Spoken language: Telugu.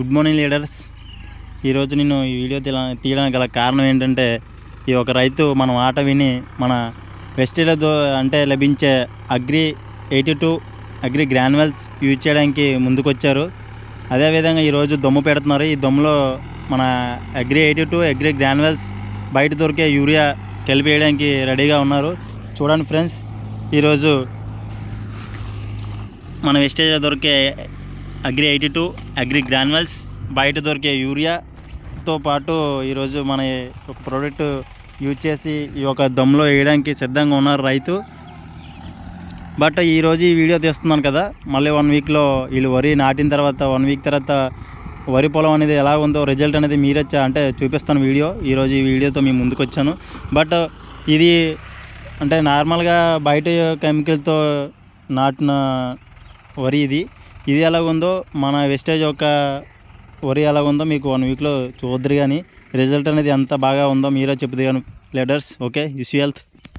Good morning leaders. ఈరోజు నేను ఈ వీడియో తీయడానికి గల కారణం ఏంటంటే, ఈ ఒక రైతు మన మాట విని మన వెస్టేజ్లో అంటే లభించే అగ్రి 82 అగ్రి గ్రాన్యువల్స్ యూజ్ చేయడానికి ముందుకొచ్చారు. అదేవిధంగా ఈరోజు దమ్ము పెడుతున్నారు. ఈ దమ్ములో మన అగ్రి 82 అగ్రి గ్రాన్యువల్స్ బయట దొరికే యూరియా కలిపేయడానికి రెడీగా ఉన్నారు. చూడండి ఫ్రెండ్స్, ఈరోజు మన వెస్టేజ్లో దొరికే అగ్రి 82 అగ్రి గ్రాన్యువల్స్ బయట దొరికే యూరియాతో పాటు ఈరోజు మన ఒక ప్రోడక్ట్ యూజ్ చేసి ఈ యొక్క దమ్ములో వేయడానికి సిద్ధంగా ఉన్నారు రైతు. బట్ ఈరోజు ఈ వీడియో తీస్తున్నాను కదా, మళ్ళీ 1 వీక్లో వీళ్ళు వరి నాటిన తర్వాత 1 వీక్ తర్వాత వరి పొలం అనేది ఎలా ఉందో రిజల్ట్ అనేది మీరే అంటే చూపిస్తాను వీడియో. ఈరోజు ఈ వీడియోతో మేము ముందుకు వచ్చాను. బట్ ఇది అంటే నార్మల్గా బయట కెమికల్తో నాటిన వరి ఇది ఎలాగుందో, మన వెస్టేజ్ యొక్క వరి ఎలాగుందో మీకు 1 వీక్లో చూద్దరు. కానీ రిజల్ట్ అనేది ఎంత బాగా ఉందో మీరే చెప్తారు కానీ లీడర్స్. Okay, use health.